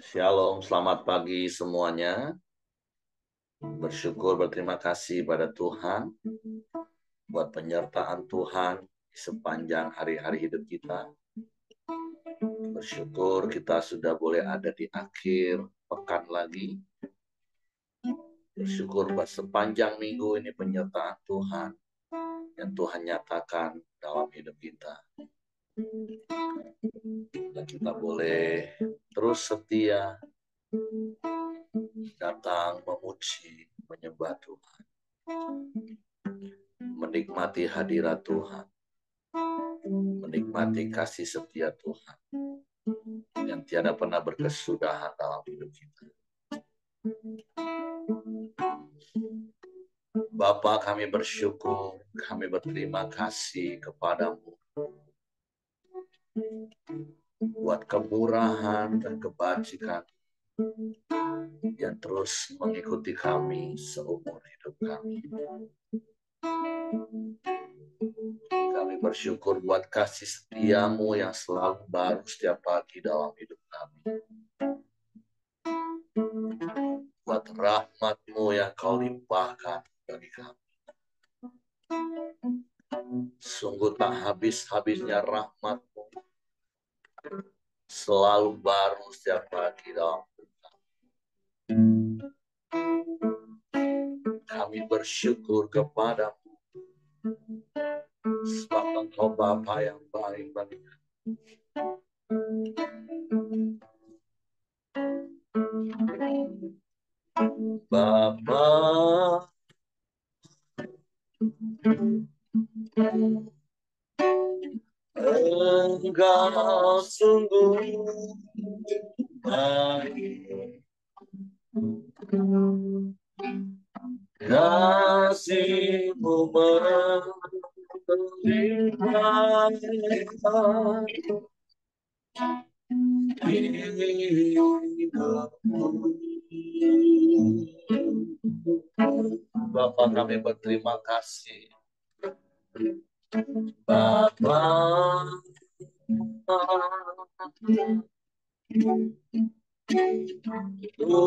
Shalom, selamat pagi semuanya. Bersyukur, berterima kasih pada Tuhan buat penyertaan Tuhan di sepanjang hari-hari hidup kita. Bersyukur kita sudah boleh ada di akhir pekan lagi. Bersyukur buat sepanjang minggu ini penyertaan Tuhan yang Tuhan nyatakan dalam hidup kita. Dan kita boleh terus setia datang memuji, menyembah Tuhan, menikmati hadirat Tuhan, menikmati kasih setia Tuhan yang tiada pernah berkesudahan dalam hidup kita. Bapa, kami bersyukur, kami berterima kasih kepadamu buat kemurahan dan kebajikan yang terus mengikuti kami seumur hidup kami. Kami bersyukur buat kasih setiamu yang selalu baru setiap pagi dalam hidup kami. Buat rahmatmu yang kau limpahkan bagi kami. Sungguh tak habis-habisnya rahmatmu. Selalu baru setiap pagi dalam hidup kami. Kami bersyukur kepadamu. Sebab engkau Bapa yang baik bagi kami. Bapa, engkau sungguh baik. Kasih-Mu melimpah hidupku. Bapa, kami berterima kasih. Bapa, ku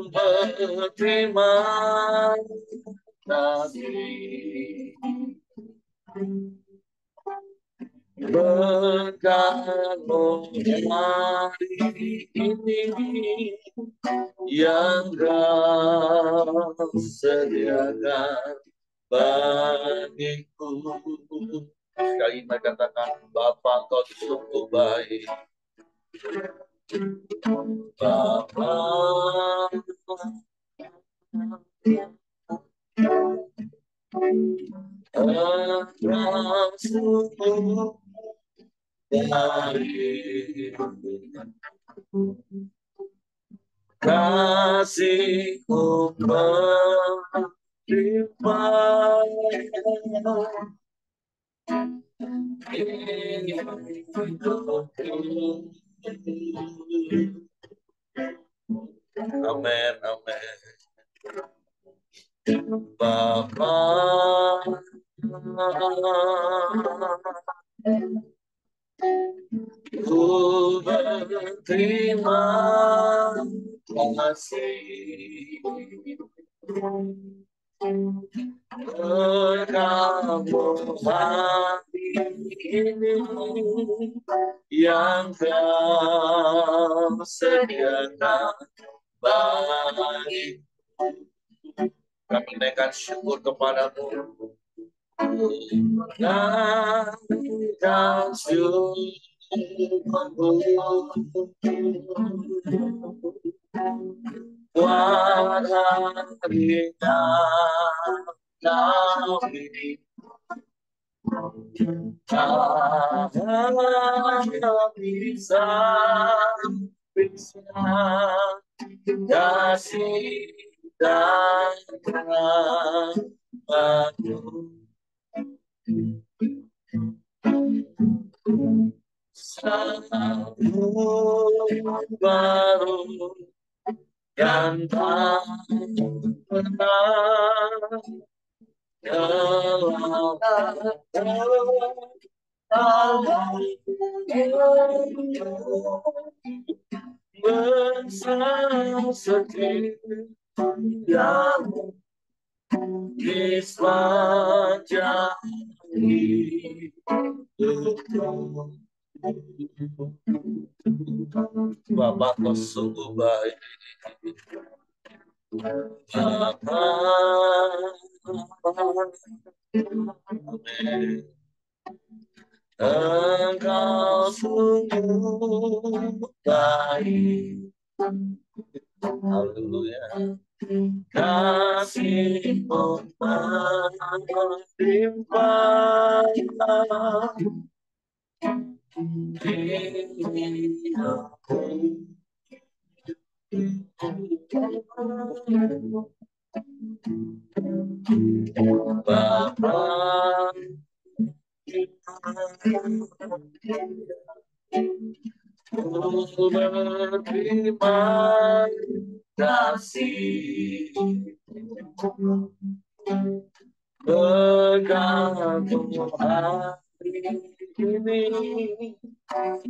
berterima kasih. Berkat-Mu hari ini yang Kau sediakan bagiku. Sekali lagi katakan, Bapa, Engkau sungguh baik. Bapa, Engkau sungguh baik. Kasih-Mu melimpah hidupku. Amin, amin. Bapa, ku berterima kasih. Berkat-Mu hari ini yang Kau sediakan bagiku. Kami naikkan syukur kepadamu. Naikkan syukurku buat hari yang Kau beri. Tak bisa kasih dan rahmat-Mu. Selalu baru dan tak pernah besar setiamu di sepanjang hidupku. Bapa, kau sungguh baik. Bapa, amin. Engkau sungguh baik. Haleluya. Kasih-Mu melimpah Bapa, ku berterima kasih bergantung hari ini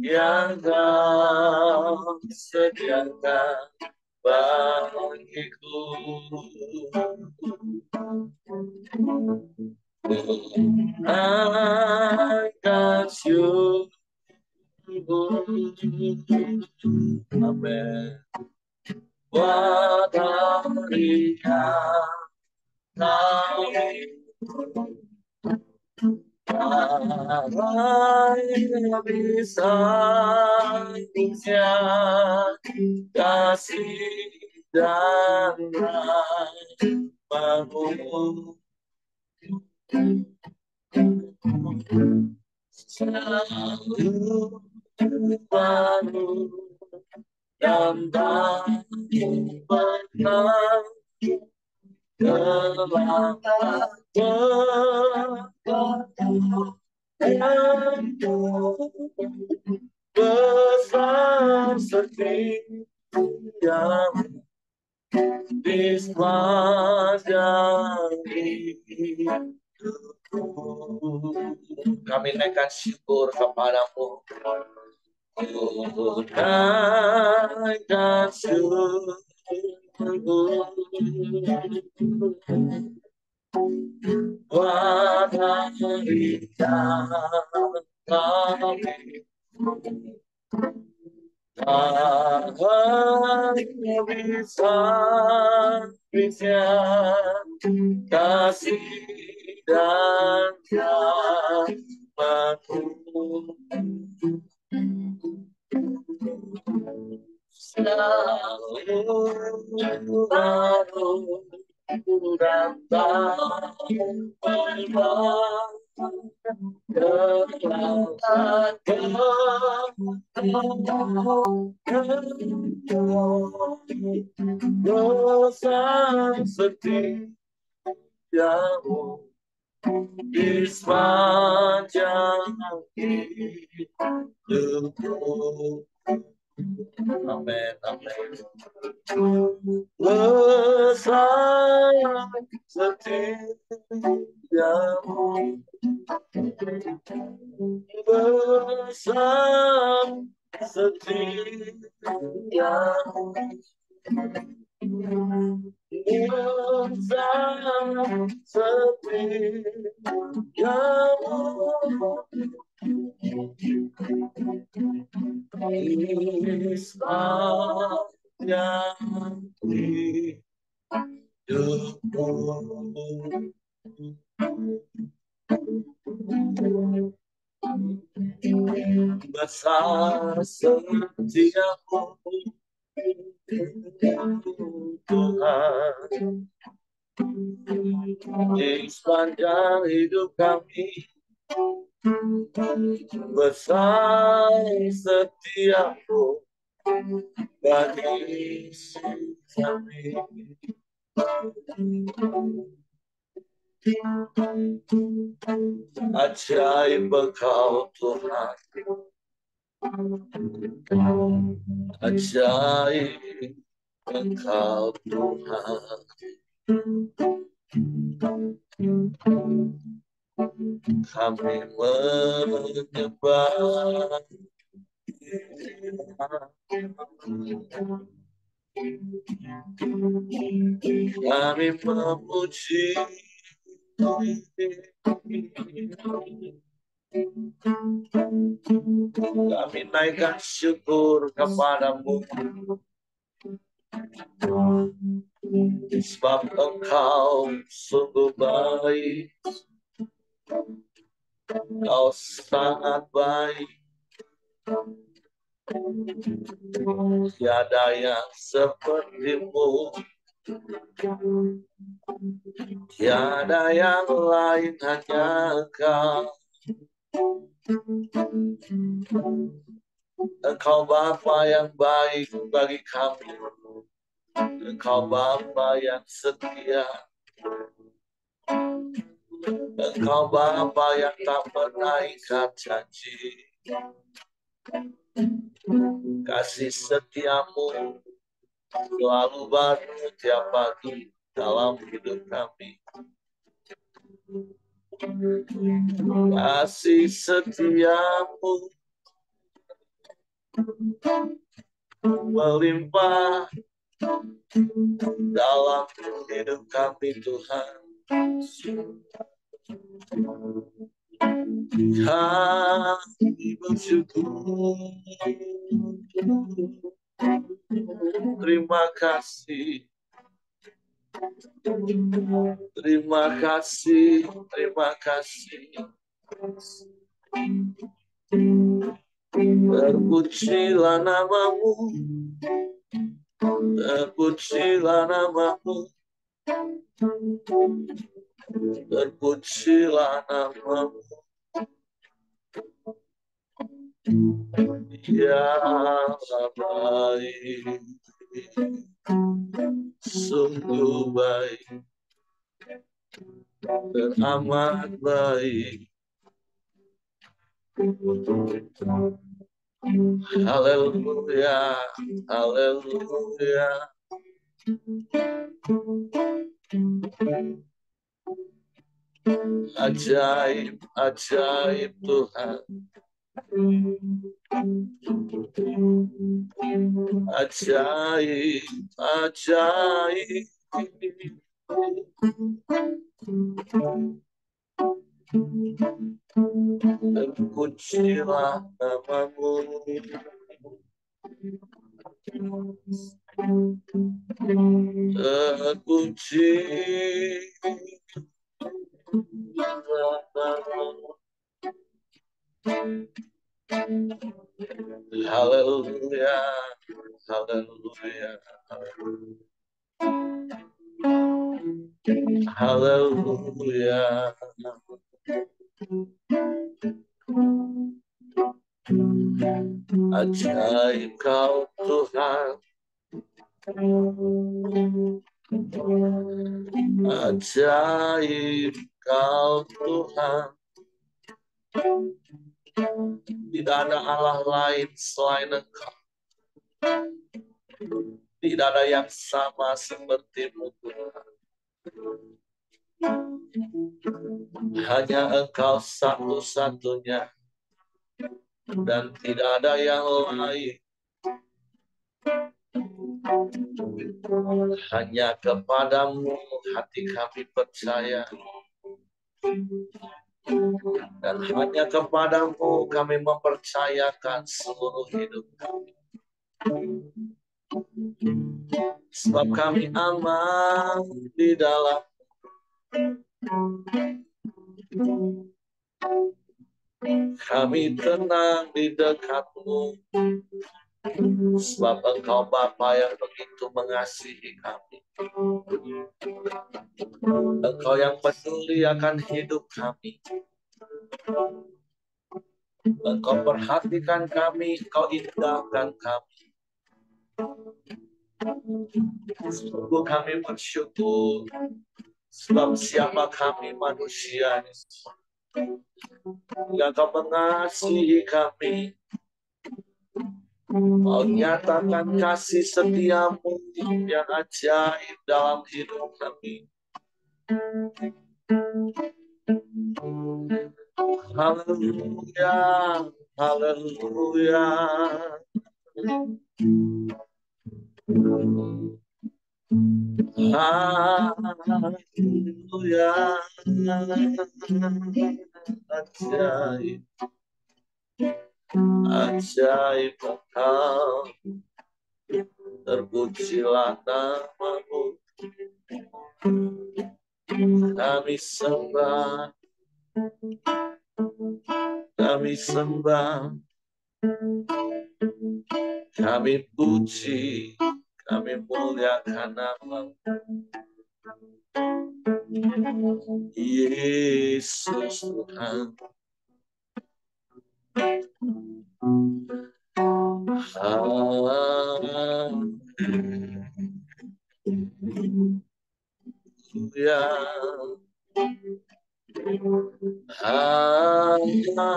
yang Kau sediakan bagiku. Akan syukur. Amin. Buat hari kami bisa kasih dan rahmat-Mu selalu baru dan tak pernah besar setiamu di sepanjang hidupku. Kami naikkan syukur kepada-Mu. Ku naikkan syukur buat hari kami hanya bisa kasih dan rahmat-Mu selalu baru dan tak pernah besar setiamu di sepanjang hidupku. Amin, amin. Besar setiamu, besar setiamu, besar setiamu, di sepanjang hidupku. Besar setiamu, Tuhan, di sepanjang hidup kami. Besar setiamu bagi kami. Ajaib Engkau Tuhan, ajaib Engkau Tuhan. Kami menyembah Kami memuji, kami naikkan syukur kepadamu, sebab Engkau sungguh baik, Engkau sangat baik. Tiada yang sepertimu, tiada yang lain, hanya Engkau. Engkau Bapa yang baik bagi kami, Engkau Bapa yang setia, Engkau Bapa yang tak pernah ingkar janji. Kasih setiamu selalu baru tiap pagi dalam hidup kami. Kasih setiamu melimpah dalam hidup kami, Tuhan. Kami bersyukur. Terima kasih. Terima kasih. Terima kasih. Terpujilah namamu. Terpujilah namamu. Terpujilah namamu. Ya baik, sungguh baik, teramat baik. Haleluya, haleluya. Ajaib, ajaib Tuhan. Ajaib, ajaib. Terpujilah namamu. Terpuji namamu. Haleluya, haleluya, haleluya. Ajaib Kau Tuhan, ajaib Kau Tuhan. Tidak ada Allah lain selain Engkau. Tidak ada yang sama seperti-Mu, Tuhan. Hanya Engkau satu-satunya, dan tidak ada yang lain. Hanya kepadamu hati kami percaya, dan hanya kepadamu kami mempercayakan seluruh hidup kami. Sebab kami aman di dalam. Kami tenang di dekat-Mu. Sebab Engkau Bapa yang begitu mengasihi kami. Engkau yang peduli akan hidup kami. Engkau perhatikan kami, Engkau indahkan kami. Sungguh kami bersyukur, sebab siapa kami manusia yang Engkau mengasihi kami. Kau nyatakan kasih setiamu yang ajaib dalam hidup kami. Haleluya, haleluya. Haleluya. Ajaib, ajaib Engkau, terpujilah namamu. Kami sembah, kami sembah, kami puji, kami muliakan namamu. Yesus Tuhan. Haleluya. Haleluya.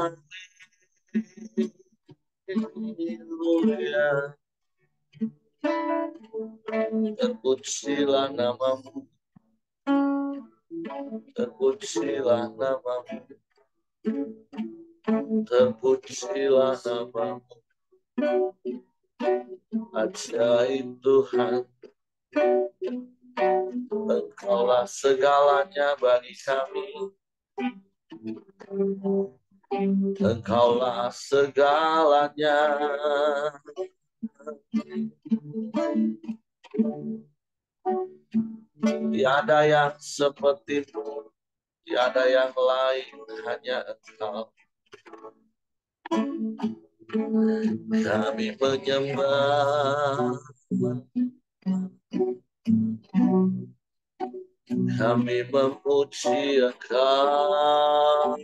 Terpujilah namamu. Terpujilah namamu. Terpujilah namamu. Ajaib Tuhan. Engkaulah segalanya bagi kami. Engkaulah segalanya. Tiada yang sepertimu, tiada yang lain, hanya Engkau. Kami menyembah, kami memuji Engkau.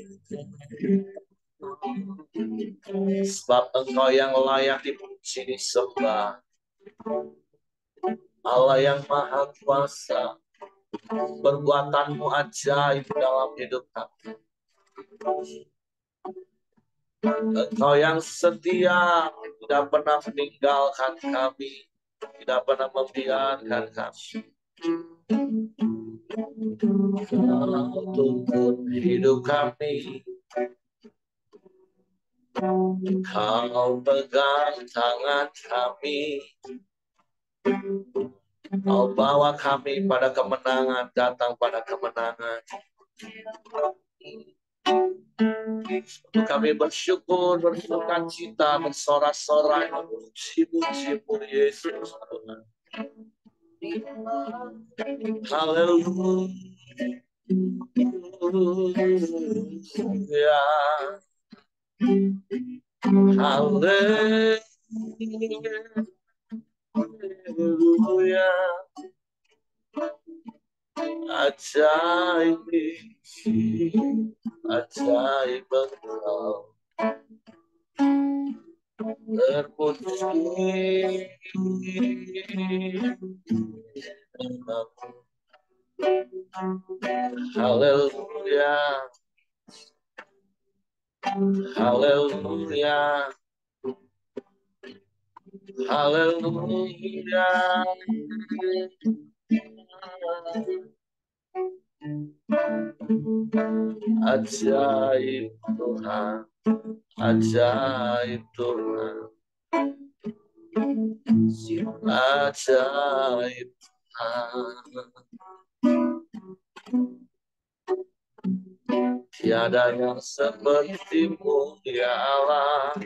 Sebab Engkau yang layak dipuji, disembah. Allah yang maha kuasa, perbuatanmu ajaib dalam hidup kami. Engkau yang setia, tidak pernah meninggalkan kami, tidak pernah membiarkan kami. Kau tuntun hidup kami, Kau pegang tangan kami, Kau bawa kami pada kemenangan, datang pada kemenangan. Untuk kami bersyukur, bersukacita, bersorak-sorai, memuji-muji-Mu Yesus Tuhan. Haleluya. Haleluya. Ajaib, ajaib Engkau, terpuji. Haleluya. Haleluya. Haleluya. Ajaib Tuhan, ajaib Tuhan, ajaib Tuhan. Tiada yang seperti-Mu ya Allah,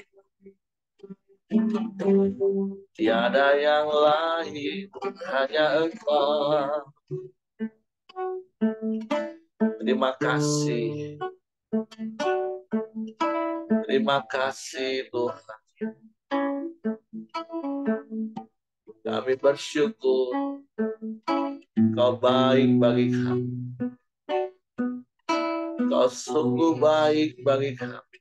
tiada yang lain, hanya Engkau. Terima kasih, terima kasih Tuhan. Kami bersyukur, Kau baik bagi kami. Kau sungguh baik bagi kami.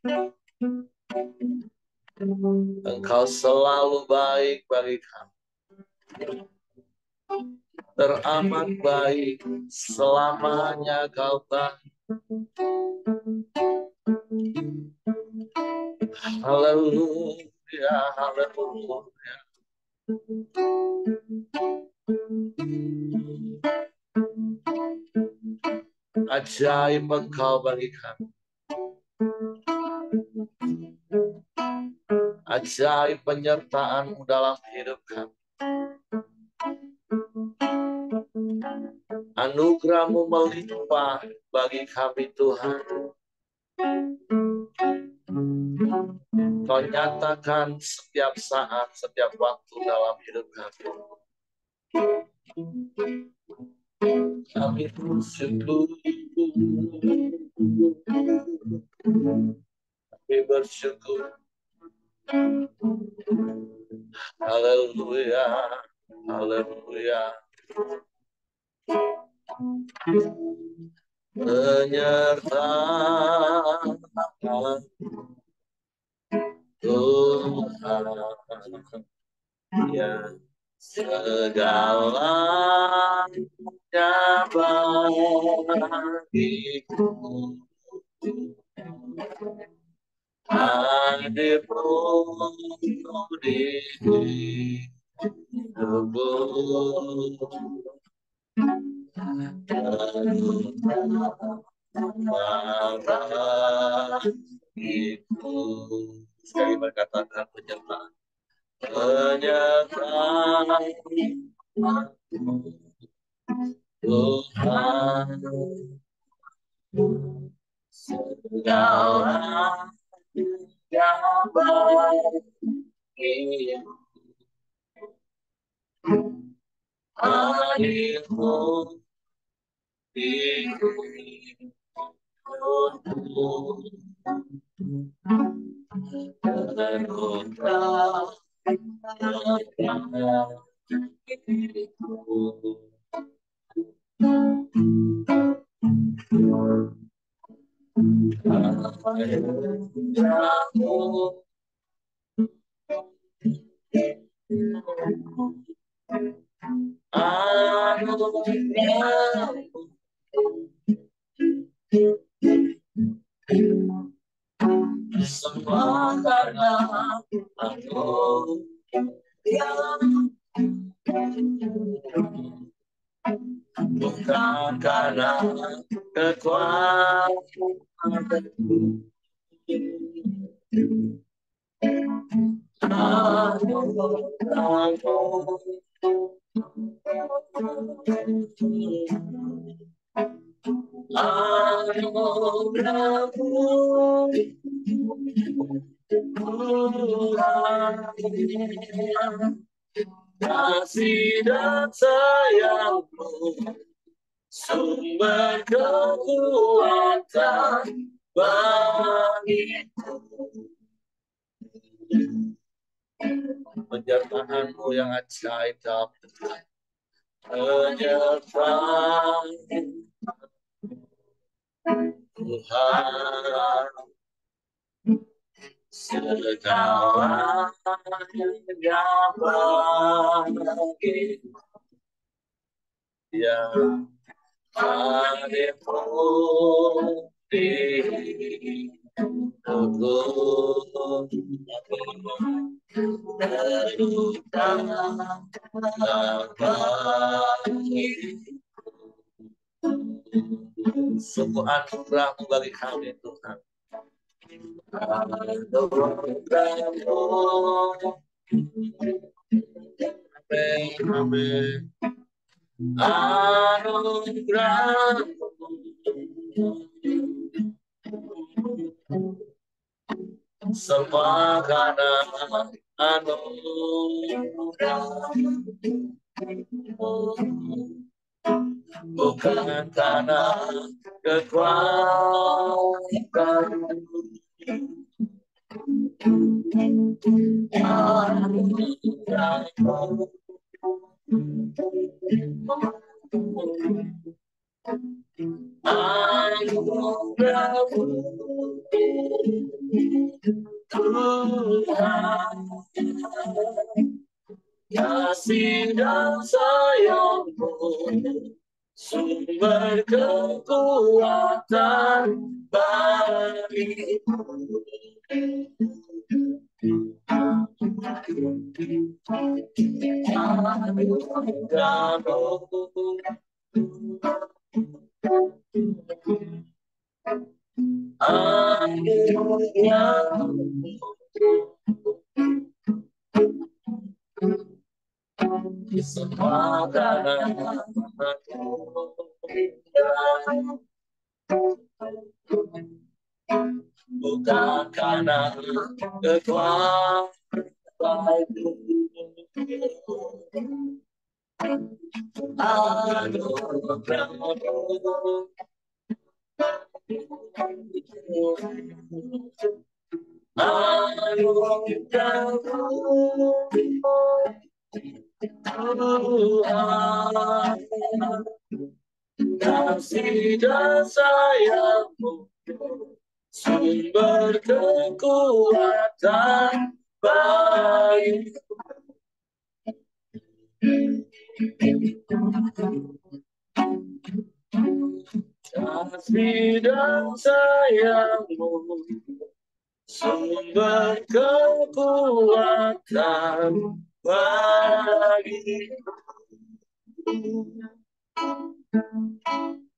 Engkau selalu baik bagi kami. Teramat baik, selamanya Kau baik. Haleluya, haleluya. Ajaib Engkau bagi kami. Ajaib penyertaan-Mu dalam hidup kami. Anugerah-Mu melimpah bagi kami, Tuhan. Kau nyatakan setiap saat, setiap waktu dalam hidup kami. Kami bersyukur. Kami bersyukur. Haleluya. Haleluya. Penyertaan Tuhan yang segalanya bagiku. Hadir-Mu di hidupku. Bagiku. Sekali berkatakan penyertaan. Penyertaan Tuhan segala yang baik. Hadir-Mu di hidupku. Semua karena Aku yang bukan karena kekuatanku. Kasih dan sayang-Mu, sumber kekuatan bagiku. Penyertaan-Mu yang ajaib dalam hidup. Penyertaan Tuhan segala yang baik. Ya, hadir-Mu di hidupku. Sungguh anugerah-Mu bagi kami, Tuhan. Anugerah-Mu. Amin. Anugerah-Mu. Semua karena anugerah-Mu, bukan karena kekuatanku. Anugerah-Mu. Anugerah-Mu. Tuhan, kasih dan sayang-Mu, sumber kekuatan bagiku. Bukan karena kekuatan kasih dan sayangmu, sumber kekuatan baik. Kasih dan sayangmu, sumber kekuatan bagi.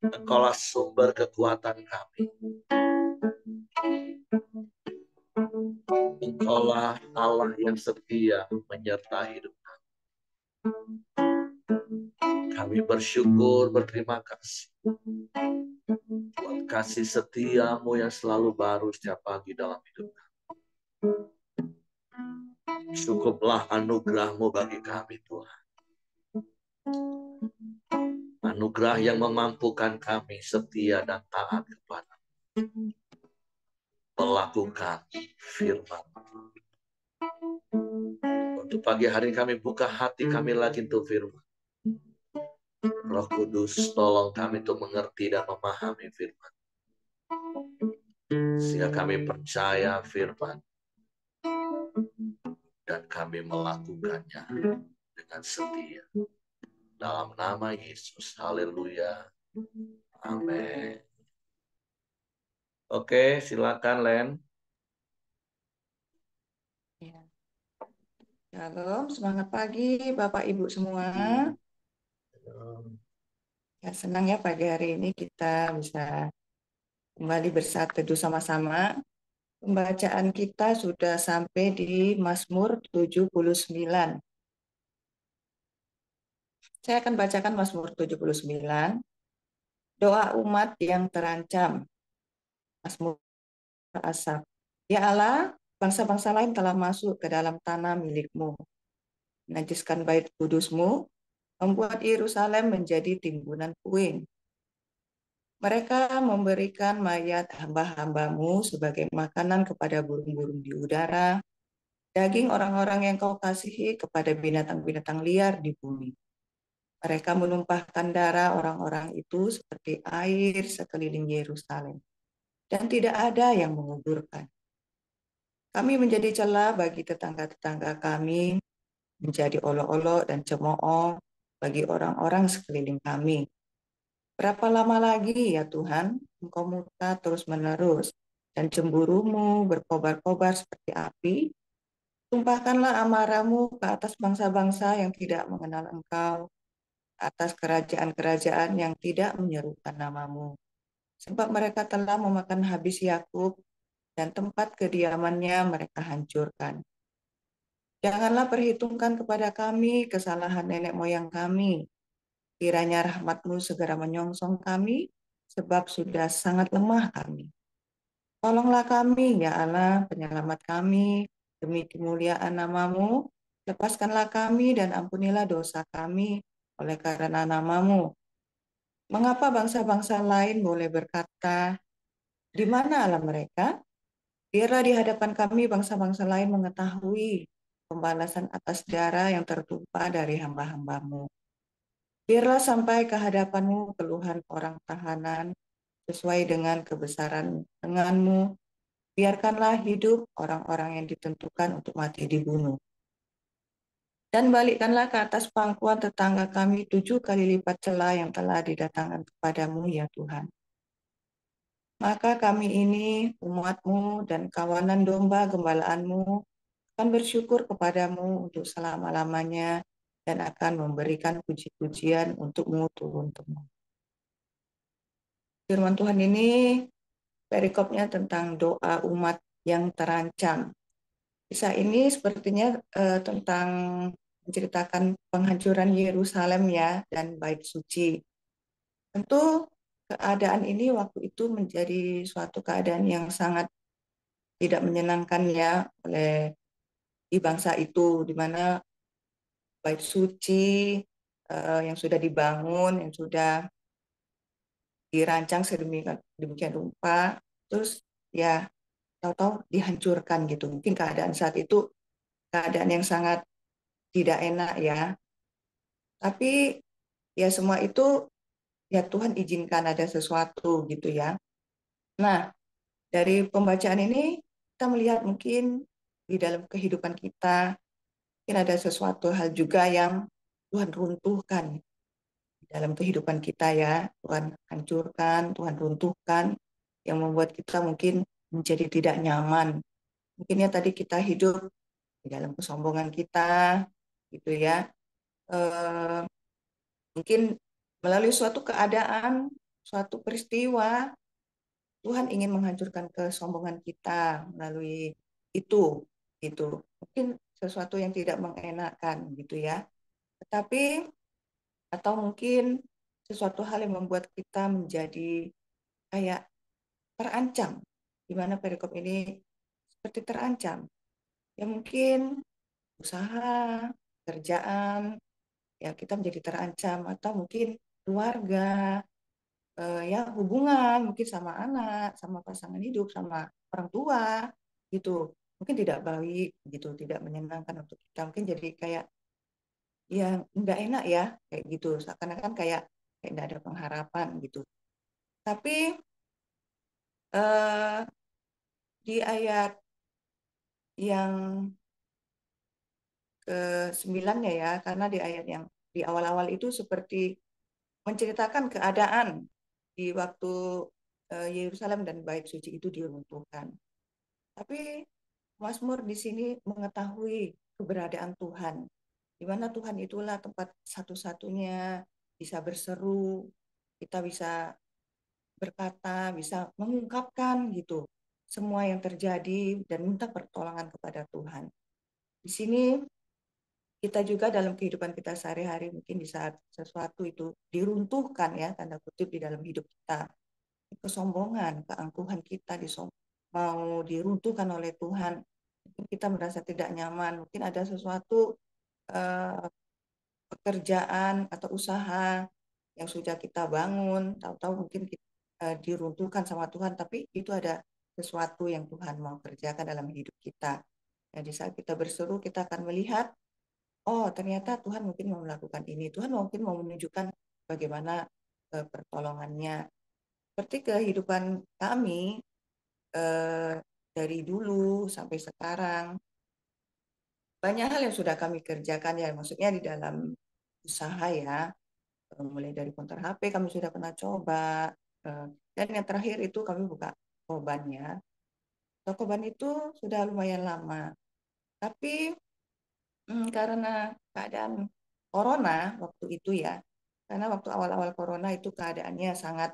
Engkaulah sumber kekuatan kami. Engkaulah Allah yang setia menyertai hidup kami. Kami bersyukur, berterima kasih buat kasih setiamu yang selalu baru setiap pagi dalam hidup kami. Cukuplah anugerahmu bagi kami, Tuhan. Anugerah yang memampukan kami setia dan taat kepada melakukan firman. Untuk pagi hari kami buka hati kami lagi untuk firman. Roh Kudus tolong kami untuk mengerti dan memahami firman. Sehingga kami percaya firman dan kami melakukannya dengan setia. Dalam nama Yesus, haleluya. Amin. Oke, silakan Len. Shalom, semangat pagi Bapak Ibu semua. Ya, senang ya pagi hari ini kita bisa kembali bersatu teduh sama-sama. Pembacaan kita sudah sampai di Mazmur 79. Saya akan bacakan Mazmur 79. Doa umat yang terancam. Mazmur Asaf. Ya Allah, bangsa-bangsa lain telah masuk ke dalam tanah milikmu, menajiskan bait kudusmu, membuat Yerusalem menjadi timbunan puing. Mereka memberikan mayat hamba-hambamu sebagai makanan kepada burung-burung di udara, daging orang-orang yang kau kasihi kepada binatang-binatang liar di bumi. Mereka menumpahkan darah orang-orang itu seperti air sekeliling Yerusalem, dan tidak ada yang menguburkan. Kami menjadi celah bagi tetangga-tetangga kami, menjadi olok-olok dan cemooh bagi orang-orang sekeliling kami. Berapa lama lagi ya Tuhan, Engkau murka terus-menerus, dan cemburumu berkobar-kobar seperti api? Tumpahkanlah amarahmu ke atas bangsa-bangsa yang tidak mengenal Engkau, atas kerajaan-kerajaan yang tidak menyerukan namamu. Sebab mereka telah memakan habis Yakub, dan tempat kediamannya mereka hancurkan. Janganlah perhitungkan kepada kami kesalahan nenek moyang kami. Kiranya rahmat-Mu segera menyongsong kami, sebab sudah sangat lemah kami. Tolonglah kami, ya Allah, penyelamat kami, demi kemuliaan nama-Mu. Lepaskanlah kami dan ampunilah dosa kami oleh karena nama-Mu. Mengapa bangsa-bangsa lain boleh berkata, di mana Allah mereka? Biarlah di hadapan kami bangsa-bangsa lain mengetahui pembalasan atas darah yang tertumpah dari hamba-hamba-Mu. Biarlah sampai ke hadapan-Mu keluhan orang tahanan sesuai dengan kebesaran dengan-Mu. Biarkanlah hidup orang-orang yang ditentukan untuk mati dibunuh. Dan balikkanlah ke atas pangkuan tetangga kami 7 kali lipat celah yang telah didatangkan kepadamu ya Tuhan. Maka kami ini, umat-Mu dan kawanan domba gembalaanmu, akan bersyukur kepadamu untuk selama-lamanya dan akan memberikan puji-pujian untuk-Mu turun-temurun. Firman Tuhan ini perikopnya tentang doa umat yang terancam. Kisah ini sepertinya tentang menceritakan penghancuran Yerusalem ya dan bait suci. Tentu keadaan ini waktu itu menjadi suatu keadaan yang sangat tidak menyenangkan ya oleh di bangsa itu, di mana bait suci yang sudah dibangun, yang sudah dirancang sedemikian demikian rupa, terus ya tahu-tahu dihancurkan gitu. Mungkin keadaan saat itu keadaan yang sangat tidak enak ya. Tapi ya semua itu ya Tuhan izinkan ada sesuatu gitu ya. Nah, dari pembacaan ini kita melihat mungkin di dalam kehidupan kita mungkin ada sesuatu hal juga yang Tuhan runtuhkan di dalam kehidupan kita ya. Tuhan hancurkan, Tuhan runtuhkan yang membuat kita mungkin menjadi tidak nyaman. Mungkinnya tadi kita hidup di dalam kesombongan kita gitu ya. Eh, Mungkin melalui suatu keadaan, suatu peristiwa, Tuhan ingin menghancurkan kesombongan kita melalui itu, gitu. Mungkin sesuatu yang tidak mengenakan, gitu ya. Tetapi atau mungkin sesuatu hal yang membuat kita menjadi kayak terancam, di mana perikop ini seperti terancam. Ya mungkin usaha, kerjaan, ya kita menjadi terancam atau mungkin keluarga, ya hubungan mungkin sama anak, sama pasangan hidup, sama orang tua gitu. Mungkin tidak baik gitu, tidak menyenangkan untuk kita. Mungkin jadi kayak ya nggak enak ya kayak gitu. Seakan-akan kayak nggak ada pengharapan gitu. Tapi eh, di ayat yang ke-9 ya, karena di ayat yang di awal-awal itu seperti menceritakan keadaan di waktu Yerusalem dan Bait Suci itu diruntuhkan. Tapi Mazmur di sini mengetahui keberadaan Tuhan, di mana Tuhan itulah tempat satu-satunya bisa berseru, kita bisa berkata, bisa mengungkapkan gitu semua yang terjadi dan minta pertolongan kepada Tuhan. Di sini kita juga dalam kehidupan kita sehari-hari mungkin di saat sesuatu itu diruntuhkan ya tanda kutip di dalam hidup kita, kesombongan, keangkuhan kita mau diruntuhkan oleh Tuhan. Mungkin kita merasa tidak nyaman, mungkin ada sesuatu eh, pekerjaan atau usaha yang sudah kita bangun, tahu-tahu mungkin kita, diruntuhkan sama Tuhan, tapi itu ada sesuatu yang Tuhan mau kerjakan dalam hidup kita. Jadi saat kita berseru, kita akan melihat, oh ternyata Tuhan mungkin mau melakukan ini, Tuhan mungkin mau menunjukkan bagaimana pertolongannya. Seperti kehidupan kami eh, dari dulu sampai sekarang, banyak hal yang sudah kami kerjakan ya, maksudnya di dalam usaha ya, mulai dari konter HP kami sudah pernah coba, eh, dan yang terakhir itu kami buka koban ya. Toko koban itu sudah lumayan lama, tapi karena keadaan corona waktu itu ya, karena waktu awal-awal corona itu keadaannya sangat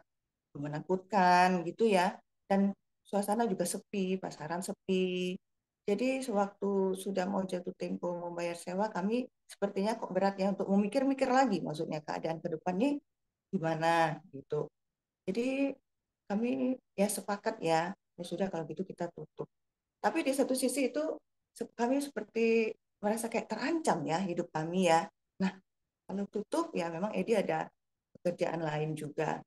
menakutkan gitu ya, dan suasana juga sepi, pasaran sepi. Jadi sewaktu sudah mau jatuh tempo membayar sewa, kami sepertinya kok berat ya untuk memikir-mikir lagi, maksudnya keadaan ke depan ini gimana gitu. Jadi kami ya sepakat ya, ya sudah kalau gitu kita tutup. Tapi di satu sisi itu kami seperti merasa kayak terancam ya hidup kami ya. Nah, kalau tutup ya memang Edi ada pekerjaan lain juga.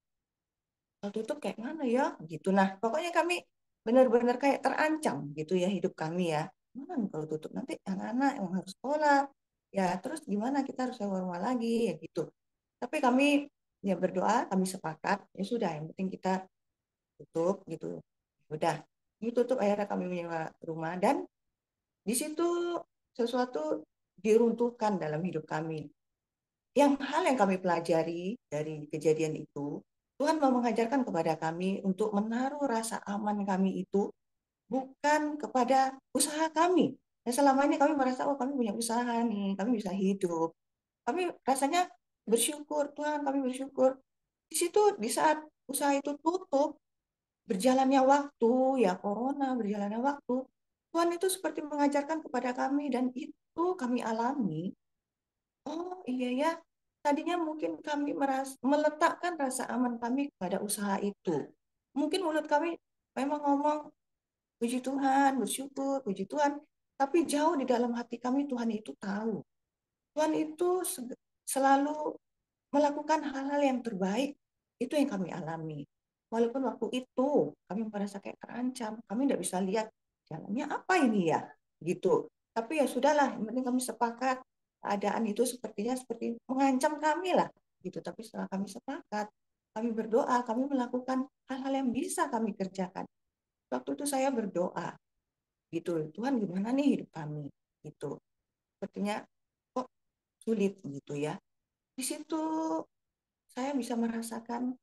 Kalau tutup kayak mana ya gitu. Nah, pokoknya kami benar-benar kayak terancam gitu ya hidup kami ya. Mana nih kalau tutup nanti anak-anak yang harus sekolah. Ya, terus gimana kita harus sewa rumah lagi ya gitu. Tapi kami ya berdoa, kami sepakat, ya sudah yang penting kita tutup gitu. Udah, ini tutup akhirnya kami menyewa rumah dan di situ sesuatu diruntuhkan dalam hidup kami. Yang hal yang kami pelajari dari kejadian itu, Tuhan mau mengajarkan kepada kami untuk menaruh rasa aman kami itu bukan kepada usaha kami. Dan selama ini kami merasa, oh kami punya usaha nih, kami bisa hidup. Kami rasanya bersyukur, Tuhan kami bersyukur. Di situ, di saat usaha itu tutup, berjalannya waktu, ya corona, berjalannya waktu, Tuhan itu seperti mengajarkan kepada kami dan itu kami alami. Oh iya ya, tadinya mungkin kami meletakkan rasa aman kami pada usaha itu. Mungkin mulut kami memang ngomong, puji Tuhan, bersyukur, puji Tuhan. Tapi jauh di dalam hati kami Tuhan itu tahu. Tuhan itu selalu melakukan hal-hal yang terbaik. Itu yang kami alami. Walaupun waktu itu kami merasa kayak terancam, kami tidak bisa lihat jalannya apa ini ya, gitu. Tapi ya sudahlah, yang penting kami sepakat keadaan itu sepertinya seperti mengancam kami lah, gitu. Tapi setelah kami sepakat, kami berdoa, kami melakukan hal-hal yang bisa kami kerjakan. Waktu itu saya berdoa, gitu. Tuhan gimana nih hidup kami, gitu. Sepertinya kok sulit gitu ya. Di situ saya bisa merasakan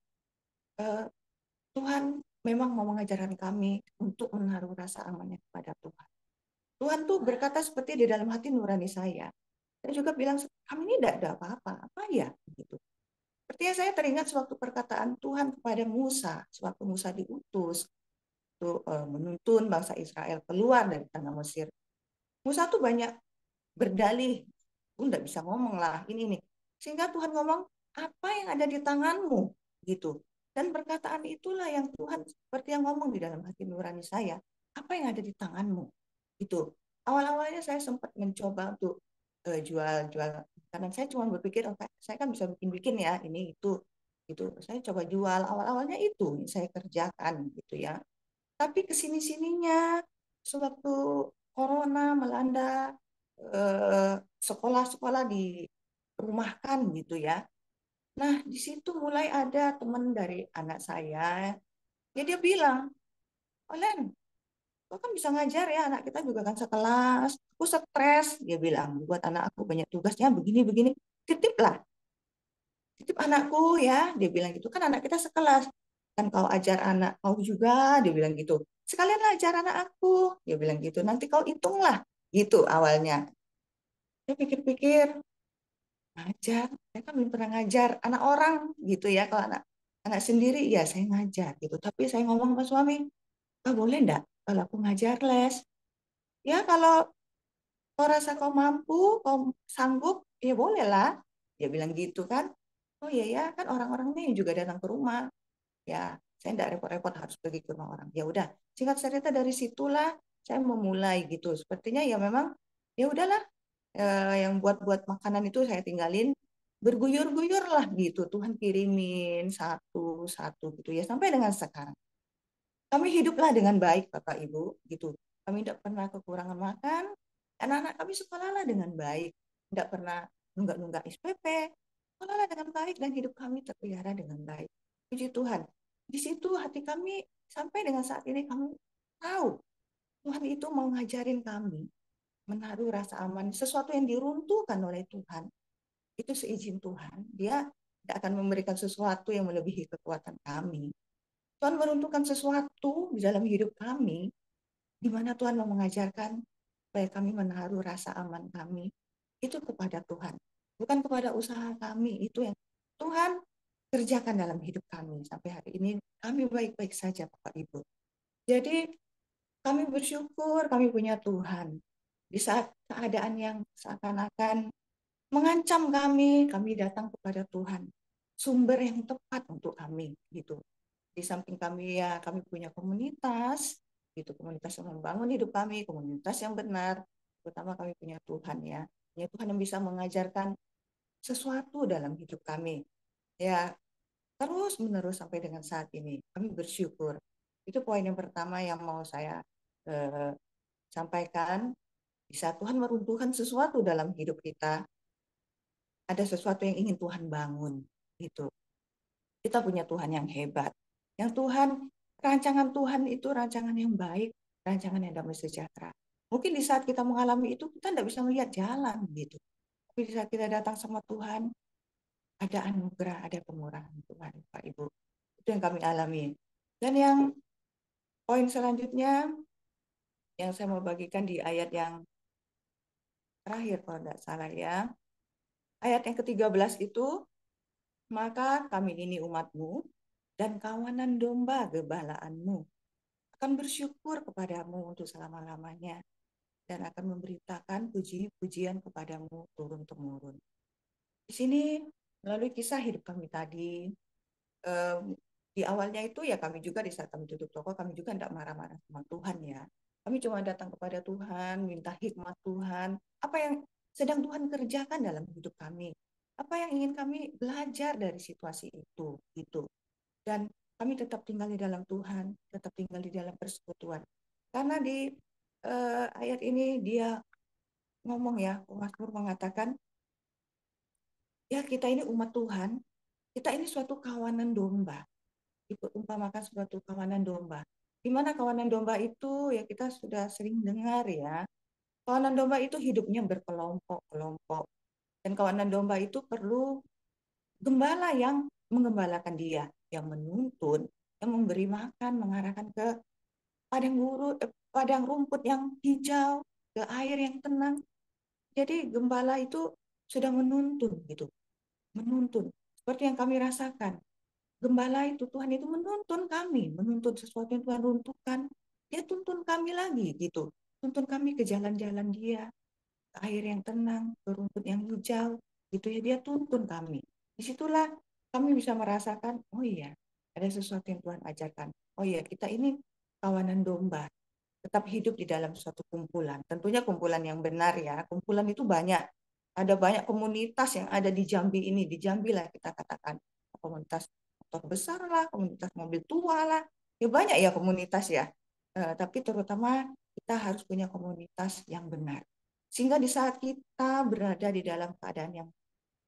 eh, Tuhan memang mau mengajarkan kami untuk menaruh rasa amannya kepada Tuhan. Tuhan tuh berkata seperti di dalam hati nurani saya. Saya juga bilang, kami ini tidak ada apa-apa, apa ya? Gitu. Sepertinya saya teringat sewaktu perkataan Tuhan kepada Musa, sewaktu Musa diutus untuk menuntun bangsa Israel keluar dari tanah Mesir. Musa tuh banyak berdalih, pun tidak bisa ngomong lah ini nih. Sehingga Tuhan ngomong, apa yang ada di tanganmu? Gitu. Dan perkataan itulah yang Tuhan seperti yang ngomong di dalam hati nurani saya. Apa yang ada di tanganmu? Itu. Awal-awalnya saya sempat mencoba untuk jual-jual. Karena saya cuma berpikir, oh, saya kan bisa bikin-bikin ya, ini itu. Itu. Saya coba jual. Awal-awalnya itu yang saya kerjakan gitu ya. Tapi kesini-sininya, sewaktu corona melanda, sekolah-sekolah dirumahkan gitu ya. Nah, di situ mulai ada teman dari anak saya. Ya dia bilang, Olen, kau kan bisa ngajar ya, anak kita juga kan sekelas. Aku stres, dia bilang, buat anak aku banyak tugasnya begini-begini. Titip lah, titip anakku ya, dia bilang gitu. Kan anak kita sekelas. Kan kau ajar anak kau juga, dia bilang gitu. Sekalian lah ajar anak aku, dia bilang gitu. Nanti kau hitunglah, gitu awalnya. Saya pikir-pikir, ngajar, saya kan belum pernah ngajar anak orang gitu ya. Kalau anak anak sendiri ya saya ngajar gitu. Tapi saya ngomong sama suami, ah, boleh enggak kalau aku ngajar les? Ya kalau kau rasa kau mampu, kau sanggup, ya boleh lah. Dia bilang gitu kan. Oh iya ya, kan orang-orang nih juga datang ke rumah. Ya, saya enggak repot-repot harus pergi ke rumah orang. Ya udah, singkat cerita dari situlah saya memulai gitu. Sepertinya ya memang ya udahlah, yang buat-buat makanan itu saya tinggalin, berguyur-guyur lah gitu. Tuhan kirimin satu-satu gitu ya sampai dengan sekarang. Kami hiduplah dengan baik Bapak Ibu gitu. Kami tidak pernah kekurangan makan. Anak-anak kami sekolahlah dengan baik. Tidak pernah nunggak-nunggak SPP. Sekolahlah dengan baik dan hidup kami terpelihara dengan baik. Puji Tuhan. Di situ hati kami sampai dengan saat ini kami tahu Tuhan itu mau ngajarin kami menaruh rasa aman, sesuatu yang diruntuhkan oleh Tuhan, itu seizin Tuhan. Dia tidak akan memberikan sesuatu yang melebihi kekuatan kami. Tuhan meruntuhkan sesuatu di dalam hidup kami, di mana Tuhan mau mengajarkan supaya kami menaruh rasa aman kami, itu kepada Tuhan. Bukan kepada usaha kami, itu yang Tuhan kerjakan dalam hidup kami. Sampai hari ini kami baik-baik saja Bapak Ibu. Jadi kami bersyukur kami punya Tuhan. Di saat keadaan yang seakan-akan mengancam kami datang kepada Tuhan. Sumber yang tepat untuk kami gitu. Di samping kami ya kami punya komunitas, gitu komunitas yang membangun hidup kami, komunitas yang benar. Terutama kami punya Tuhan ya. Ya Tuhan yang bisa mengajarkan sesuatu dalam hidup kami. Ya terus menerus sampai dengan saat ini. Kami bersyukur. Itu poin yang pertama yang mau saya eh, sampaikan. Bisa Tuhan meruntuhkan sesuatu dalam hidup kita, ada sesuatu yang ingin Tuhan bangun. Gitu. Kita punya Tuhan yang hebat. Yang Tuhan, rancangan Tuhan itu rancangan yang baik, rancangan yang damai sejahtera. Mungkin di saat kita mengalami itu, kita tidak bisa melihat jalan. Gitu. Tapi di saat kita datang sama Tuhan, ada anugerah, ada kemurahan Tuhan, Pak Ibu. Itu yang kami alami. Dan yang poin selanjutnya, yang saya mau bagikan di ayat yang terakhir, kalau tidak salah ya. Ayat yang ke-13 itu, maka kami ini umatmu, dan kawanan domba gembalaanmu akan bersyukur kepadamu untuk selama-lamanya dan akan memberitakan puji-pujian kepadamu turun-temurun. Di sini melalui kisah hidup kami tadi, di awalnya itu ya kami juga di saat kami duduk toko, kami juga tidak marah-marah sama Tuhan ya. Kami cuma datang kepada Tuhan, minta hikmat Tuhan, apa yang sedang Tuhan kerjakan dalam hidup kami, apa yang ingin kami belajar dari situasi itu, gitu. Dan kami tetap tinggal di dalam Tuhan, tetap tinggal di dalam persekutuan. Karena di ayat ini dia ngomong ya, Mazmur mengatakan, ya kita ini umat Tuhan, kita ini suatu kawanan domba, diumpamakan suatu kawanan domba. Di mana kawanan domba itu ya kita sudah sering dengar ya. Kawanan domba itu hidupnya berkelompok-kelompok. Dan kawanan domba itu perlu gembala yang menggembalakan dia, yang menuntun, yang memberi makan, mengarahkan ke padang rumput yang hijau, ke air yang tenang. Jadi gembala itu sudah menuntun gitu, menuntun. Seperti yang kami rasakan. Gembala itu Tuhan itu menuntun kami, menuntun sesuatu yang Tuhan runtuhkan. Dia tuntun kami lagi gitu. Tuntun kami ke jalan-jalan dia, ke air yang tenang, ke rumput yang hijau, gitu ya dia tuntun kami. Disitulah kami bisa merasakan, oh iya, ada sesuatu yang Tuhan ajarkan. Oh iya, kita ini kawanan domba, tetap hidup di dalam suatu kumpulan. Tentunya kumpulan yang benar ya. Kumpulan itu banyak. Ada banyak komunitas yang ada di Jambi ini. Di Jambi lah kita katakan. Komunitas motor besar lah, komunitas mobil tua lah. Ya banyak ya komunitas ya. Tapi terutama kita harus punya komunitas yang benar. Sehingga di saat kita berada di dalam keadaan yang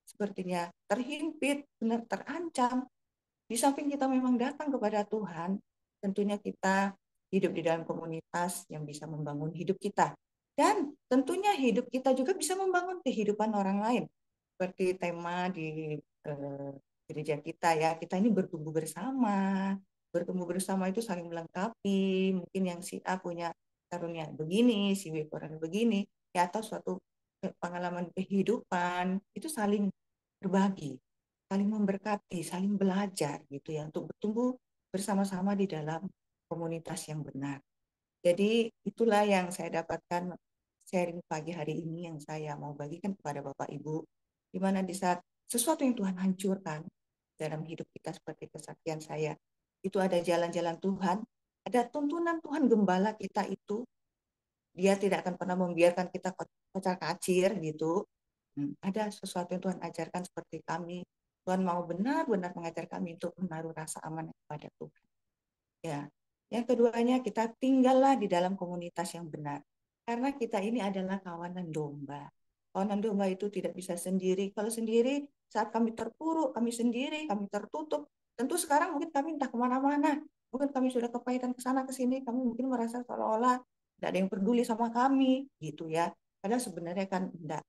sepertinya terhimpit, benar terancam, di samping kita memang datang kepada Tuhan, tentunya kita hidup di dalam komunitas yang bisa membangun hidup kita. Dan tentunya hidup kita juga bisa membangun kehidupan orang lain. Seperti tema di gereja kita ya, kita ini bertumbuh bersama. Bertumbuh bersama itu saling melengkapi. Mungkin yang si A punya karunia begini, si B kurang begini. Ya, atau suatu pengalaman kehidupan, itu saling berbagi, saling memberkati, saling belajar gitu ya untuk bertumbuh bersama-sama di dalam komunitas yang benar. Jadi itulah yang saya dapatkan sharing pagi hari ini yang saya mau bagikan kepada Bapak Ibu, di mana di saat sesuatu yang Tuhan hancurkan dalam hidup kita seperti kesaksian saya, itu ada jalan-jalan Tuhan, ada tuntunan Tuhan gembala kita itu, dia tidak akan pernah membiarkan kita kocar kacir gitu. Ada sesuatu yang Tuhan ajarkan seperti kami. Tuhan mau benar-benar mengajar kami untuk menaruh rasa aman kepada Tuhan. Ya. Yang keduanya kita tinggallah di dalam komunitas yang benar. Karena kita ini adalah kawanan domba. Kawanan domba itu tidak bisa sendiri. Kalau sendiri, saat kami terpuruk, kami sendiri, kami tertutup. Tentu sekarang mungkin kami entah kemana-mana. Mungkin kami sudah kepahitan ke sana ke sini. Kami mungkin merasa seolah-olah tidak ada yang peduli sama kami. Gitu ya. Padahal sebenarnya kan tidak.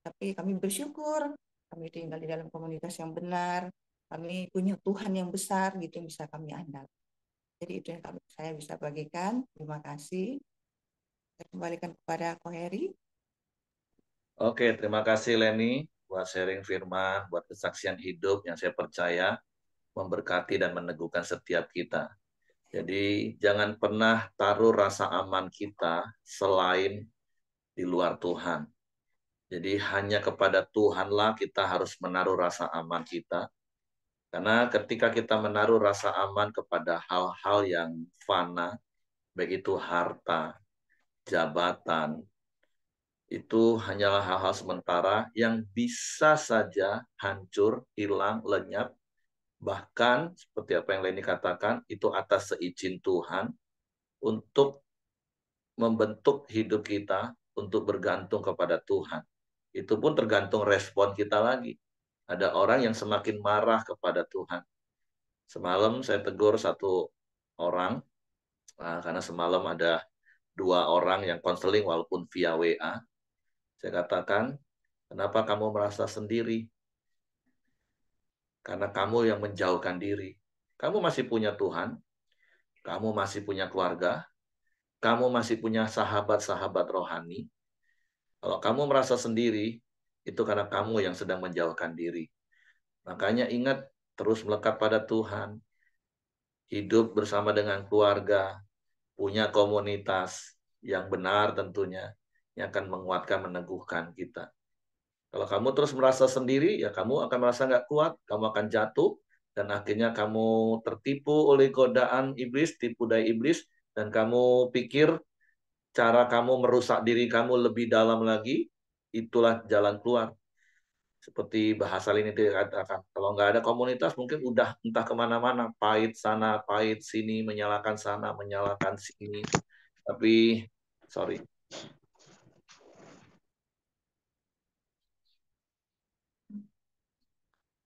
Tapi kami bersyukur, kami tinggal di dalam komunitas yang benar, kami punya Tuhan yang besar gitu yang bisa kami andal. Jadi itu yang saya bisa bagikan. Terima kasih. Saya kembalikan kepada Ko Heri. Oke, terima kasih Leni buat sharing firman, buat kesaksian hidup yang saya percaya memberkati dan meneguhkan setiap kita. Jadi jangan pernah taruh rasa aman kita selain di luar Tuhan. Jadi hanya kepada Tuhanlah kita harus menaruh rasa aman kita. Karena ketika kita menaruh rasa aman kepada hal-hal yang fana, baik itu harta, jabatan, itu hanyalah hal-hal sementara yang bisa saja hancur, hilang, lenyap. Bahkan seperti apa yang Leni katakan, itu atas seizin Tuhan untuk membentuk hidup kita untuk bergantung kepada Tuhan. Itu pun tergantung respon kita lagi. Ada orang yang semakin marah kepada Tuhan. Semalam saya tegur satu orang, karena semalam ada 2 orang yang konseling walaupun via WA. Saya katakan, kenapa kamu merasa sendiri? Karena kamu yang menjauhkan diri. Kamu masih punya Tuhan, kamu masih punya keluarga, kamu masih punya sahabat-sahabat rohani. Kalau kamu merasa sendiri, itu karena kamu yang sedang menjauhkan diri. Makanya ingat, terus melekat pada Tuhan. hidup bersama dengan keluarga, punya komunitas yang benar tentunya, yang akan menguatkan, meneguhkan kita. Kalau kamu terus merasa sendiri, ya kamu akan merasa nggak kuat, kamu akan jatuh, dan akhirnya kamu tertipu oleh godaan iblis, tipu daya iblis, dan kamu pikir cara kamu merusak diri kamu lebih dalam lagi, itulah jalan keluar. Seperti bahasa ini dikatakan, kalau nggak ada komunitas mungkin udah entah kemana-mana, pahit sana, pahit sini, menyalahkan sana, menyalahkan sini. Tapi, sorry.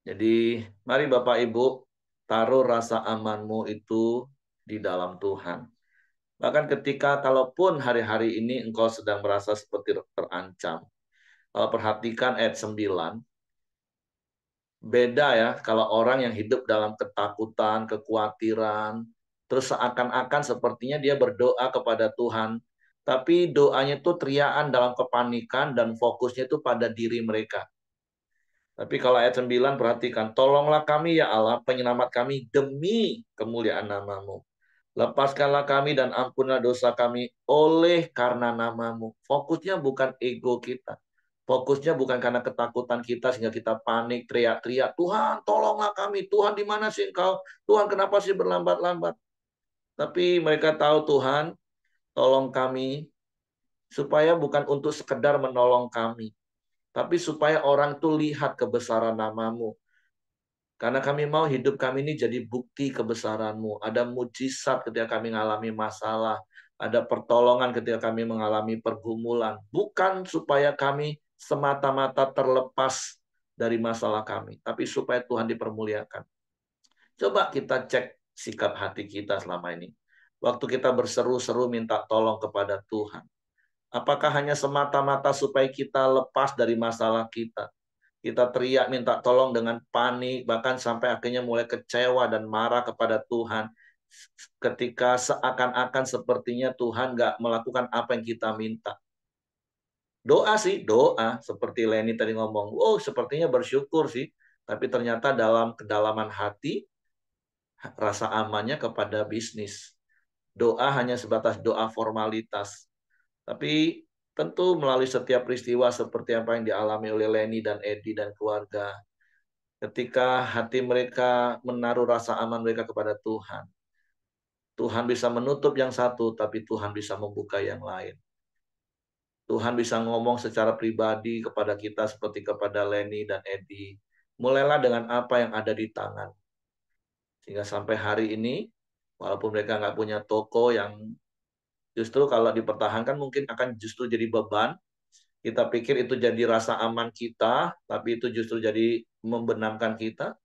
Jadi, mari Bapak Ibu, taruh rasa amanmu itu di dalam Tuhan. Bahkan ketika kalaupun hari-hari ini engkau sedang merasa seperti terancam, kalau perhatikan ayat 9, beda ya kalau orang yang hidup dalam ketakutan, kekhawatiran, terus seakan-akan sepertinya dia berdoa kepada Tuhan, tapi doanya itu teriakan dalam kepanikan dan fokusnya itu pada diri mereka. Tapi kalau ayat 9 perhatikan, tolonglah kami ya Allah, penyelamat kami demi kemuliaan namamu. Lepaskanlah kami dan ampunilah dosa kami oleh karena namamu. Fokusnya bukan ego kita. Fokusnya bukan karena ketakutan kita sehingga kita panik, teriak-teriak, Tuhan tolonglah kami, Tuhan di mana sih engkau? Tuhan kenapa sih berlambat-lambat? Tapi mereka tahu Tuhan, tolong kami, supaya bukan untuk sekedar menolong kami, tapi supaya orang itu lihat kebesaran namamu. Karena kami mau hidup kami ini jadi bukti kebesaran-Mu. Ada mujizat ketika kami mengalami masalah. Ada pertolongan ketika kami mengalami pergumulan. Bukan supaya kami semata-mata terlepas dari masalah kami. Tapi supaya Tuhan dipermuliakan. Coba kita cek sikap hati kita selama ini. Waktu kita berseru-seru minta tolong kepada Tuhan. Apakah hanya semata-mata supaya kita lepas dari masalah kita? Kita teriak minta tolong dengan panik, bahkan sampai akhirnya mulai kecewa dan marah kepada Tuhan. Ketika seakan-akan sepertinya Tuhan nggak melakukan apa yang kita minta. Doa sih, doa. Seperti Leni tadi ngomong, oh sepertinya bersyukur sih. Tapi ternyata dalam kedalaman hati, rasa amannya kepada bisnis. Doa hanya sebatas doa formalitas. Tapi tentu melalui setiap peristiwa seperti apa yang dialami oleh Leni dan Edi dan keluarga, ketika hati mereka menaruh rasa aman mereka kepada Tuhan, Tuhan bisa menutup yang satu, tapi Tuhan bisa membuka yang lain. Tuhan bisa ngomong secara pribadi kepada kita seperti kepada Leni dan Edi. Mulailah dengan apa yang ada di tangan. Sehingga sampai hari ini, walaupun mereka nggak punya toko yang justru kalau dipertahankan mungkin akan justru jadi beban. Kita pikir itu jadi rasa aman kita, tapi itu justru jadi membenamkan kita.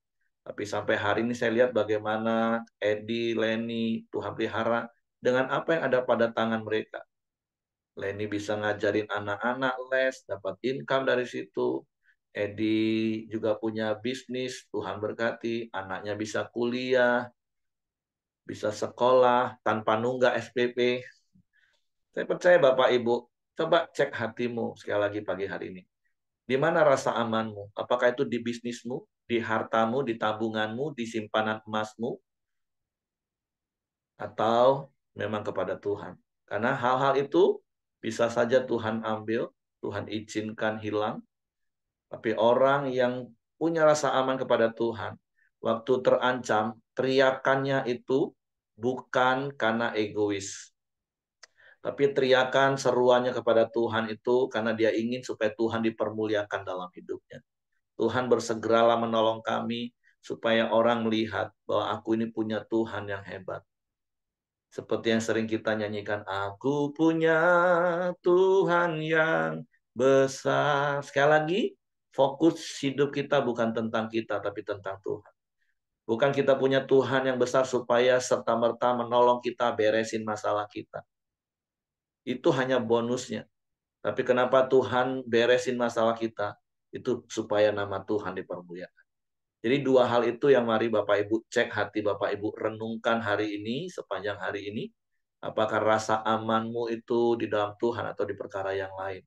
Tapi sampai hari ini saya lihat bagaimana Edi, Leni, Tuhan pelihara dengan apa yang ada pada tangan mereka. Leni bisa ngajarin anak-anak les, dapat income dari situ. Edi juga punya bisnis, Tuhan berkati, anaknya bisa kuliah, bisa sekolah tanpa nunggak SPP. Saya percaya Bapak Ibu, coba cek hatimu sekali lagi pagi hari ini. Di mana rasa amanmu? Apakah itu di bisnismu, di hartamu, di tabunganmu, di simpanan emasmu, atau memang kepada Tuhan? Karena hal-hal itu bisa saja Tuhan ambil, Tuhan izinkan hilang, tapi orang yang punya rasa aman kepada Tuhan, waktu terancam, teriakannya itu bukan karena egois, tapi teriakan seruannya kepada Tuhan itu karena dia ingin supaya Tuhan dipermuliakan dalam hidupnya. Tuhan bersegeralah menolong kami supaya orang melihat bahwa aku ini punya Tuhan yang hebat. Seperti yang sering kita nyanyikan, aku punya Tuhan yang besar. Sekali lagi, fokus hidup kita bukan tentang kita, tapi tentang Tuhan. Bukan kita punya Tuhan yang besar supaya serta-merta menolong kita beresin masalah kita. Itu hanya bonusnya. Tapi kenapa Tuhan beresin masalah kita? Itu supaya nama Tuhan dipermuliakan. Jadi dua hal itu yang mari Bapak Ibu cek hati Bapak Ibu, renungkan hari ini, sepanjang hari ini. Apakah rasa amanmu itu di dalam Tuhan atau di perkara yang lain.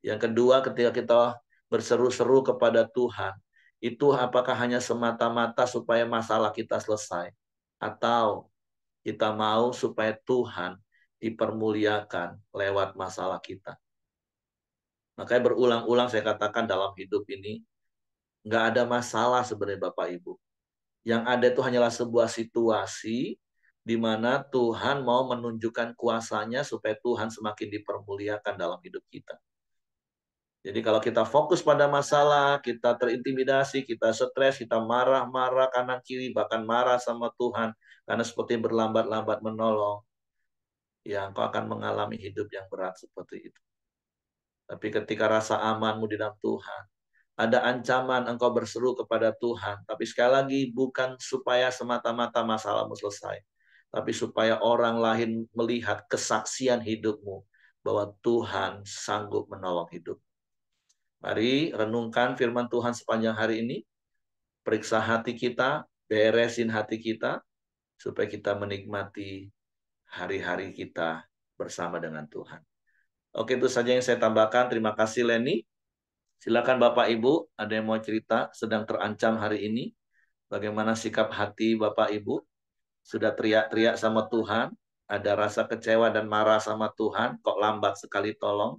Yang kedua, ketika kita berseru-seru kepada Tuhan, itu apakah hanya semata-mata supaya masalah kita selesai. Atau kita mau supaya Tuhan dipermuliakan lewat masalah kita. Makanya berulang-ulang saya katakan dalam hidup ini, nggak ada masalah sebenarnya Bapak Ibu. Yang ada itu hanyalah sebuah situasi di mana Tuhan mau menunjukkan kuasanya supaya Tuhan semakin dipermuliakan dalam hidup kita. Jadi kalau kita fokus pada masalah, kita terintimidasi, kita stres, kita marah-marah kanan kiri, bahkan marah sama Tuhan karena seperti berlambat-lambat menolong, ya engkau akan mengalami hidup yang berat seperti itu. Tapi ketika rasa amanmu di dalam Tuhan, ada ancaman engkau berseru kepada Tuhan, tapi sekali lagi bukan supaya semata-mata masalahmu selesai, tapi supaya orang lain melihat kesaksian hidupmu bahwa Tuhan sanggup menolong hidup. Mari renungkan firman Tuhan sepanjang hari ini, periksa hati kita, beresin hati kita, supaya kita menikmati hari-hari kita bersama dengan Tuhan. Oke, itu saja yang saya tambahkan. Terima kasih Leni. Silakan Bapak Ibu, ada yang mau cerita sedang terancam hari ini? Bagaimana sikap hati Bapak Ibu? Sudah teriak-teriak sama Tuhan? Ada rasa kecewa dan marah sama Tuhan? Kok lambat sekali tolong?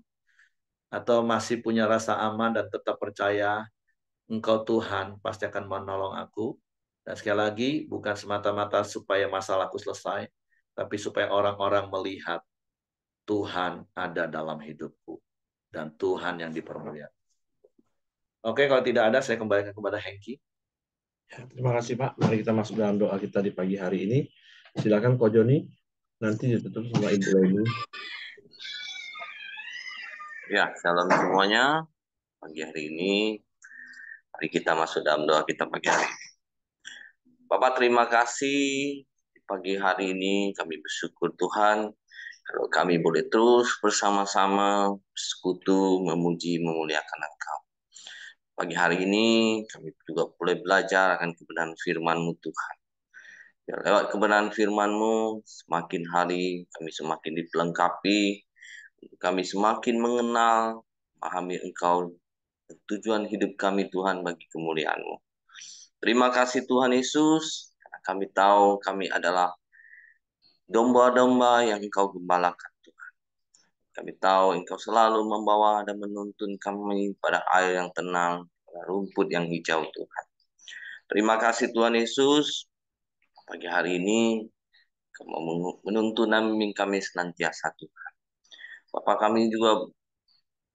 Atau masih punya rasa aman dan tetap percaya Engkau Tuhan pasti akan menolong aku? Dan sekali lagi, bukan semata-mata supaya masalahku selesai, tapi supaya orang-orang melihat Tuhan ada dalam hidupku. Dan Tuhan yang dipermuliakan. Oke, kalau tidak ada, saya kembalikan kepada Hengki. Ya, terima kasih Pak. Mari kita masuk dalam doa kita di pagi hari ini. Silakan Ko Joni, nanti ditutup sama Ibu Leni. Ya, salam semuanya. Pagi hari ini, mari kita masuk dalam doa kita pagi hari ini. Bapak, terima kasih. Di pagi hari ini kami bersyukur Tuhan kalau kami boleh terus bersama-sama bersekutu, memuji, memuliakan Engkau. Pagi hari ini kami juga boleh belajar akan kebenaran firman-Mu Tuhan. Ya, lewat kebenaran firman-Mu, semakin hari kami semakin diperlengkapi, kami semakin mengenal, memahami Engkau, tujuan hidup kami Tuhan bagi kemuliaan-Mu. Terima kasih Tuhan Yesus, karena kami tahu kami adalah domba-domba yang Engkau gembalakan Tuhan. Kami tahu Engkau selalu membawa dan menuntun kami pada air yang tenang, pada rumput yang hijau Tuhan. Terima kasih Tuhan Yesus, pagi hari ini Kamu menuntun dan membimbing kami senantiasa Tuhan. Bapak, kami juga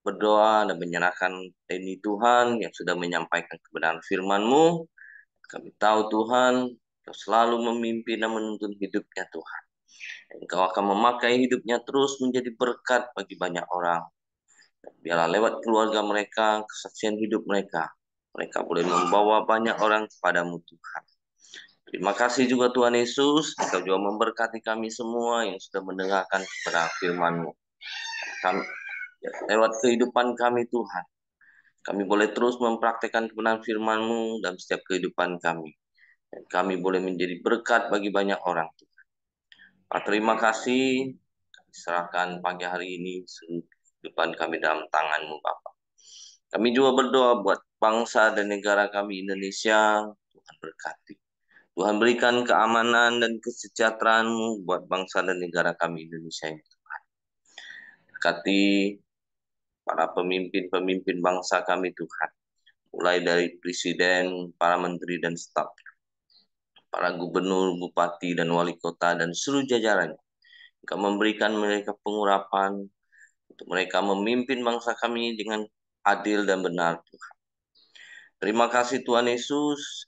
berdoa dan menyerahkan ini Tuhan yang sudah menyampaikan kebenaran firman-Mu. Kami tahu Tuhan, Engkau selalu memimpin dan menuntun hidupnya Tuhan. Engkau akan memakai hidupnya terus menjadi berkat bagi banyak orang. Biarlah lewat keluarga mereka, kesaksian hidup mereka, mereka boleh membawa banyak orang kepadamu Tuhan. Terima kasih juga Tuhan Yesus, Engkau juga memberkati kami semua yang sudah mendengarkan kebenaran firman-Mu. Lewat kehidupan kami Tuhan, kami boleh terus mempraktekkan kebenaran firman-Mu dalam setiap kehidupan kami. Dan kami boleh menjadi berkat bagi banyak orang. Pak, terima kasih. Kami serahkan pagi hari ini kehidupan kami dalam tangan-Mu, Bapak. Kami juga berdoa buat bangsa dan negara kami Indonesia. Tuhan berkati. Tuhan berikan keamanan dan kesejahteraan-Mu buat bangsa dan negara kami Indonesia ini, Tuhan. Berkati para pemimpin-pemimpin bangsa kami, Tuhan. Mulai dari presiden, para menteri dan staf, para gubernur, bupati, dan wali kota, dan seluruh jajarannya. Engkau memberikan mereka pengurapan untuk mereka memimpin bangsa kami dengan adil dan benar, Tuhan. Terima kasih Tuhan Yesus.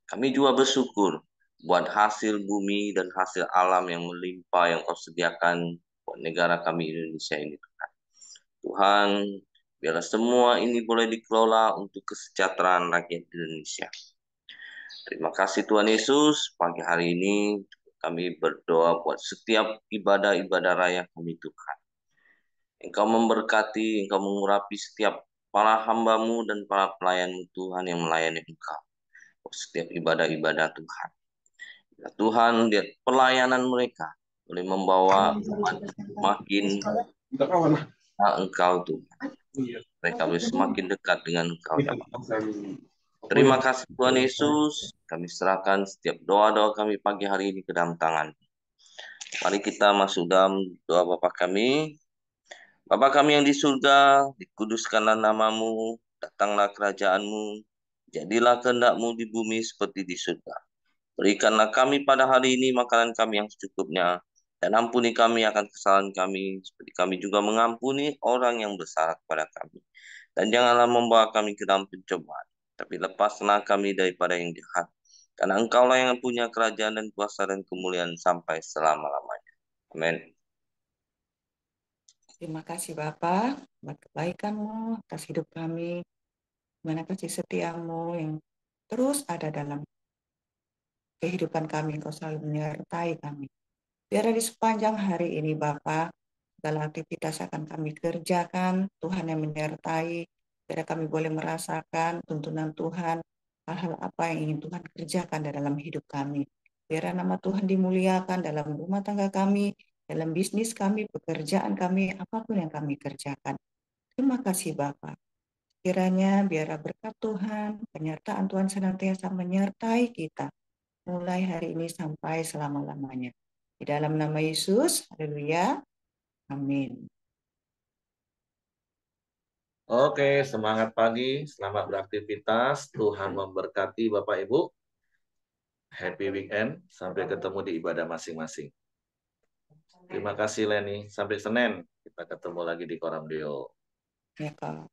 Kami juga bersyukur buat hasil bumi dan hasil alam yang melimpah yang Kau sediakan buat negara kami Indonesia ini, Tuhan. Tuhan, biarlah semua ini boleh dikelola untuk kesejahteraan rakyat Indonesia. Terima kasih Tuhan Yesus, pagi hari ini kami berdoa buat setiap ibadah-ibadah raya kami Tuhan. Engkau memberkati, Engkau mengurapi setiap para hamba-Mu dan para pelayan Tuhan yang melayani Engkau. Setiap ibadah-ibadah Tuhan. Ya, Tuhan, lihat pelayanan mereka boleh membawa makin Engkau Tuhan. Mereka boleh semakin dekat dengan Engkau. Ya, Terima kasih Tuhan Yesus. Kami serahkan setiap doa-doa kami pagi hari ini ke dalam tangan. Mari kita masuk dalam doa Bapa kami. Bapa kami yang di surga, dikuduskanlah namamu, datanglah kerajaanmu, jadilah kehendak-mu di bumi seperti di surga. Berikanlah kami pada hari ini makanan kami yang secukupnya, dan ampuni kami akan kesalahan kami, seperti kami juga mengampuni orang yang bersalah kepada kami. Dan janganlah membawa kami ke dalam pencobaan, tapi lepaslah kami daripada yang jahat. Karena Engkaulah yang punya kerajaan dan kuasa dan kemuliaan sampai selama-lamanya. Amin. Terima kasih Bapa buat kebaikan-Mu atas hidup kami, mana kasih setiamu yang terus ada dalam kehidupan kami. Engkau selalu menyertai kami. Biar di sepanjang hari ini Bapa, segala aktivitas akan kami kerjakan, Tuhan yang menyertai, biar kami boleh merasakan tuntunan Tuhan, hal-hal apa yang ingin Tuhan kerjakan dalam hidup kami. Biar nama Tuhan dimuliakan dalam rumah tangga kami, dalam bisnis kami, pekerjaan kami, apapun yang kami kerjakan. Terima kasih Bapak. Kiranya biar berkat Tuhan, penyertaan Tuhan senantiasa menyertai kita, mulai hari ini sampai selama-lamanya. Di dalam nama Yesus, haleluya, amin. Oke, semangat pagi, selamat beraktivitas. Tuhan memberkati Bapak Ibu. Happy weekend, sampai ketemu di ibadah masing-masing. Terima kasih Leni, sampai Senin kita ketemu lagi di Koram Deo. Ya, Kak.